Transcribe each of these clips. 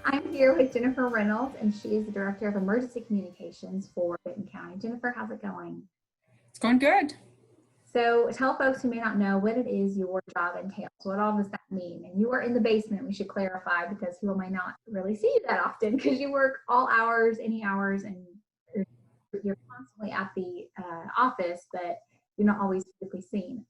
I'm here with Jennifer Reynolds, and she is the Director of Emergency Communications for Benton County. Jennifer, how's it going? It's going good. So, tell folks who may not know what it is your job entails. What all does that mean? And you are in the basement, we should clarify, because people may not really see you that often because you work all hours, any hours, and you're constantly at the office, but you're not always physically seen.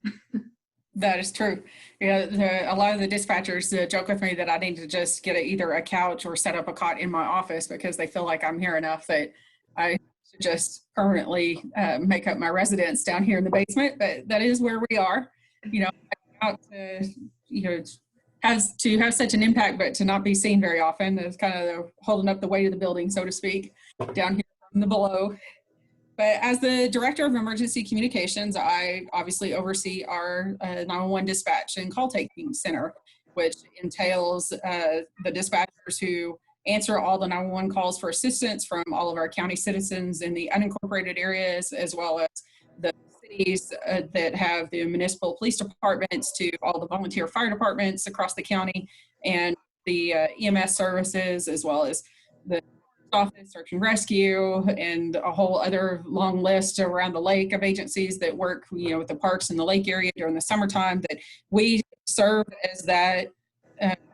That is true. A lot of the dispatchers joke with me that I need to just get either a couch or set up a cot in my office because they feel like I'm here enough that I should just permanently make up my residence down here in the basement. But that is where we are. You know, out to, has to have such an impact, but to not be seen very often is kind of holding up the weight of the building, so to speak, down here from the below. But as the Director of Emergency Communications, I obviously oversee our 911 dispatch and call taking center, which entails the dispatchers who answer all the 911 calls for assistance from all of our county citizens in the unincorporated areas, as well as the cities that have the municipal police departments, to all the volunteer fire departments across the county, and the EMS services, as well as the office, search and rescue, and a whole other long list around the lake of agencies that work, with the parks and the lake area during the summertime, that we serve as that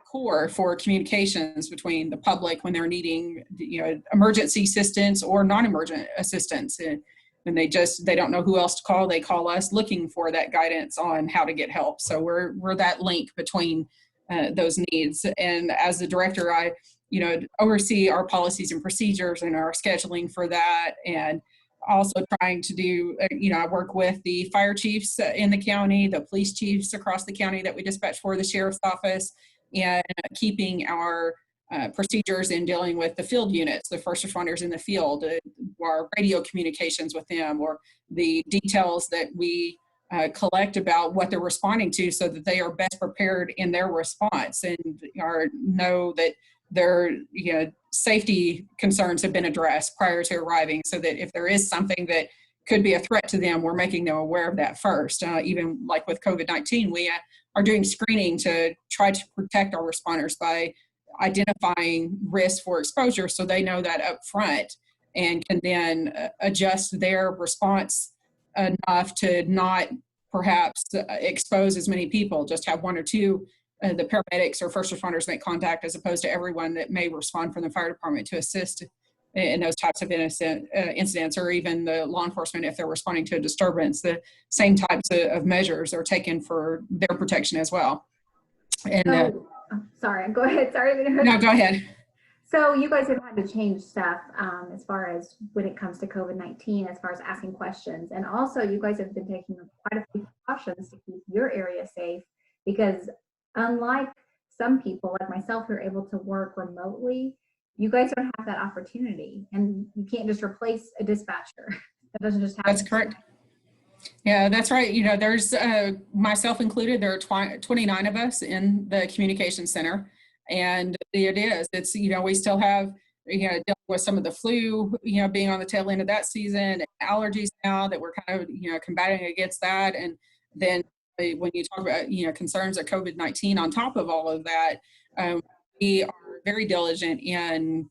core for communications between the public when they're needing, emergency assistance or non-emergent assistance. And they don't know who else to call. They call us looking for that guidance on how to get help. So we're that link between those needs. And as the director, I oversee our policies and procedures and our scheduling for that. And also trying to do, I work with the fire chiefs in the county, the police chiefs across the county that we dispatch for, the sheriff's office, and keeping our procedures in dealing with the field units, the first responders in the field, our radio communications with them, or the details that we collect about what they're responding to, so that they are best prepared in their response and know that their safety concerns have been addressed prior to arriving, so that if there is something that could be a threat to them, we're making them aware of that first. Even like with COVID-19, we are doing screening to try to protect our responders by identifying risks for exposure, so they know that up front and can then adjust their response enough to not perhaps expose as many people, just have one or two the paramedics or first responders make contact, as opposed to everyone that may respond from the fire department to assist in those types of incidents, or even the law enforcement if they're responding to a disturbance. The same types of measures are taken for their protection as well. And sorry, go ahead. Sorry. No, go ahead. So you guys have had to change stuff as far as when it comes to COVID-19, as far as asking questions. And also you guys have been taking quite a few precautions to keep your area safe, because unlike some people like myself who are able to work remotely, you guys don't have that opportunity, and you can't just replace a dispatcher. That doesn't just happen. That's correct. Yeah, that's right. There's myself included, there are 29 of us in the communication center. And the idea is we still have, dealing with some of the flu, being on the tail end of that season, allergies now that we're kind of, combating against that. And then when you talk about, concerns of COVID-19 on top of all of that, we are very diligent in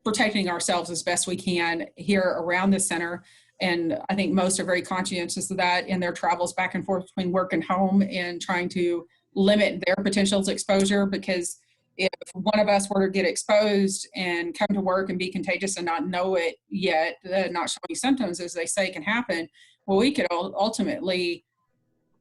protecting ourselves as best we can here around the center. And I think most are very conscientious of that in their travels back and forth between work and home, and trying to limit their potential exposure. Because if one of us were to get exposed and come to work and be contagious and not know it yet, not showing symptoms, as they say can happen, well, we could ultimately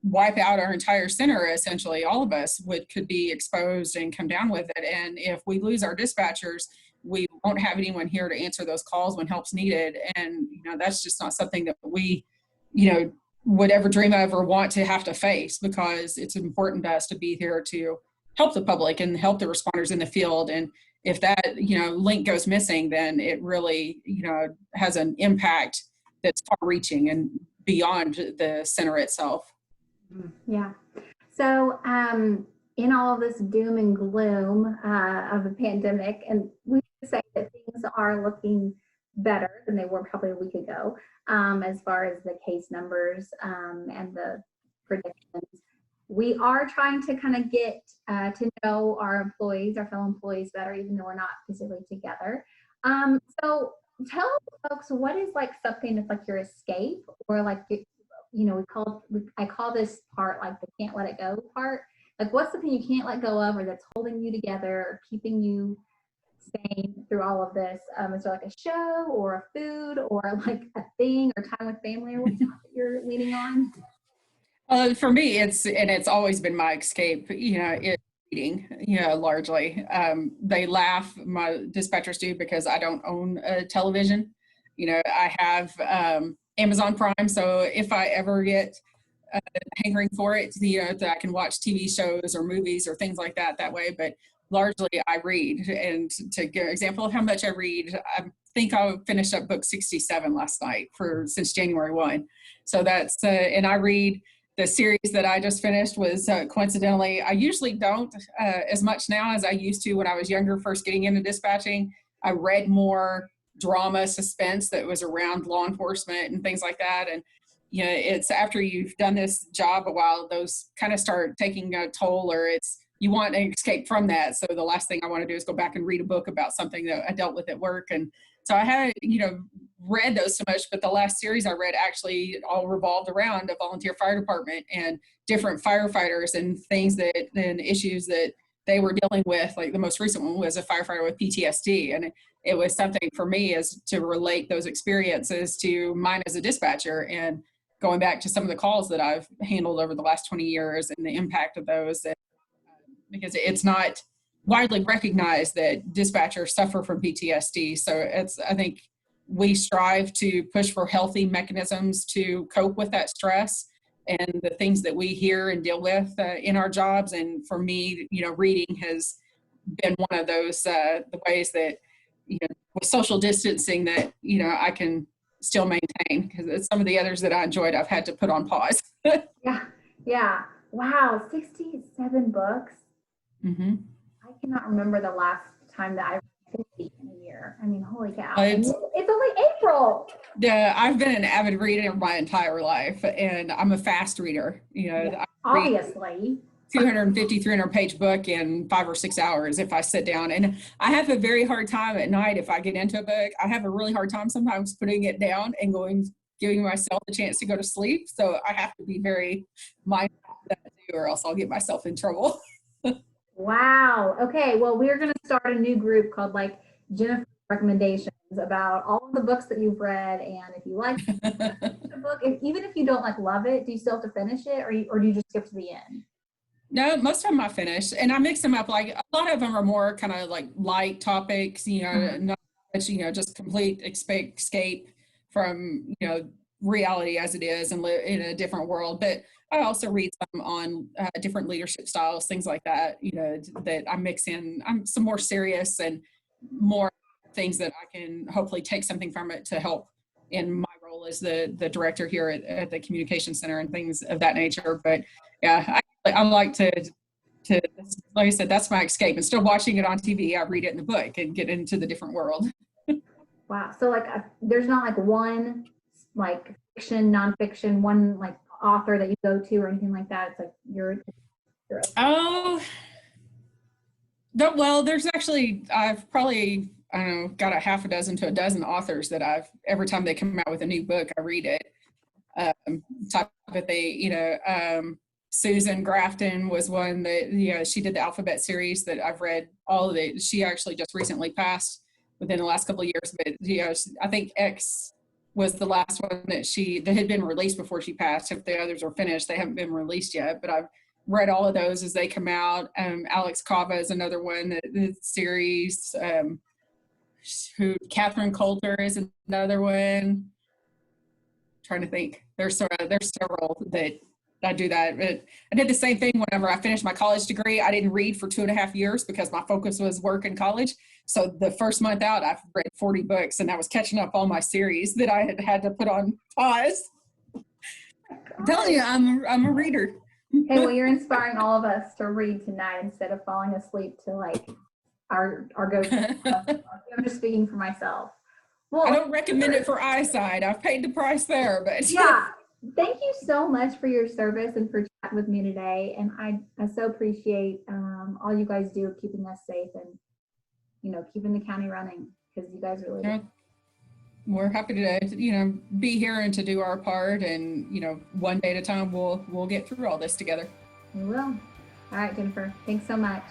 wipe out our entire center. Essentially, all of us could be exposed and come down with it. And if we lose our dispatchers, we won't have anyone here to answer those calls when help's needed. And that's just not something that we would ever dream of or want to have to face, because it's important to us to be here to help the public and help the responders in the field. And if that link goes missing, then it really has an impact that's far reaching and beyond the center itself. Yeah. So in all of this doom and gloom of the pandemic, and we should say that things are looking better than they were probably a week ago, as far as the case numbers and the predictions. we are trying to kind of get to know our employees, our fellow employees better, even though we're not physically together. So tell folks, what is like something that's like your escape, or like, you know, I call this part like the can't let it go part. Like, what's something you can't let go of, or that's holding you together, or keeping you sane through all of this? Is there like a show or a food or like a thing or time with family or whatnot that you're leaning on? For me, it's always been my escape, you know, it's reading, you know, largely. They laugh, my dispatchers do, because I don't own a television. You know, I have Amazon Prime, so if I ever get hankering for it, you know, that I can watch TV shows or movies or things like that way. But largely, I read. And to give an example of how much I read, I think I finished up book 67 last night since January 1. So that's and I read. The series that I just finished was coincidentally, I usually don't as much now as I used to when I was younger, first getting into dispatching. I read more drama, suspense that was around law enforcement and things like that. And, you know, it's after you've done this job a while, those kind of start taking a toll, or you want an escape from that. So the last thing I want to do is go back and read a book about something that I dealt with at work. And so I had, you know, read those so much, but the last series I read actually all revolved around a volunteer fire department and different firefighters and and issues that they were dealing with. Like the most recent one was a firefighter with PTSD. And it was something for me as to relate those experiences to mine as a dispatcher, and going back to some of the calls that I've handled over the last 20 years and the impact of those. And, because it's not widely recognized that dispatchers suffer from PTSD. So I think we strive to push for healthy mechanisms to cope with that stress and the things that we hear and deal with in our jobs. And for me, you know, reading has been one of those the ways that, you know, with social distancing, that, you know, I can still maintain, because some of the others that I enjoyed, I've had to put on pause. Yeah. Wow, 67 books. Mm-hmm. I cannot remember the last time that I read 50 in a year. I mean, holy cow. It's only April. Yeah, I've been an avid reader my entire life, and I'm a fast reader. You know, Yeah, I read obviously. 250, 300-page book in 5 or 6 hours if I sit down. And I have a very hard time at night if I get into a book. I have a really hard time sometimes putting it down and giving myself a chance to go to sleep. So I have to be very mindful of that too, or else I'll get myself in trouble. Wow. Okay. Well, we're going to start a new group called like Jennifer Recommendations, about all of the books that you've read. And if you like the book, even if you don't like love it, do you still have to finish it, or do you just skip to the end? No, most of them I finish, and I mix them up. Like a lot of them are more kind of like light topics, you know, not much, you know, just complete escape from, you know, reality as it is and live in a different world. But I also read some on different leadership styles, things like that, you know, that I mix in. I'm some more serious and more things that I can hopefully take something from it to help in my role as the director here at the communication center and things of that nature. But yeah, I like to, like I said, that's my escape. Instead of watching it on TV, I read it in the book and get into the different world. Wow. So like, there's not like one like fiction, nonfiction, one like author that you go to or anything like that. It's like you're Oh, well, there's actually, I've probably, I don't know, got a half a dozen to a dozen authors that every time they come out with a new book, I read it. Type of thing, you know, Susan Grafton was one that, you know, she did the alphabet series that I've read all of it. She actually just recently passed within the last couple of years, but, you know, I think X was the last one that had been released before she passed. If the others are finished, they haven't been released yet, but I've read all of those as they come out. Alex Kava is another one, the series. Catherine Coulter is another one. Trying to think. There's several that I do that. But I did the same thing whenever I finished my college degree. I didn't read for 2.5 years because my focus was work and college. So the first month out, I've read 40 books, and I was catching up all my series that I had to put on pause. I'm telling you, I'm a reader. Hey, well, you're inspiring all of us to read tonight instead of falling asleep to like our go-to. I'm just speaking for myself. Well, I don't recommend it for eyesight. I've paid the price there, but yeah, thank you so much for your service and for chatting with me today. And I so appreciate all you guys do keeping us safe and, keeping the county running because you guys really You do. know, we're happy to, be here and to do our part. And, one day at a time, we'll get through all this together. We will. All right, Jennifer. Thanks so much.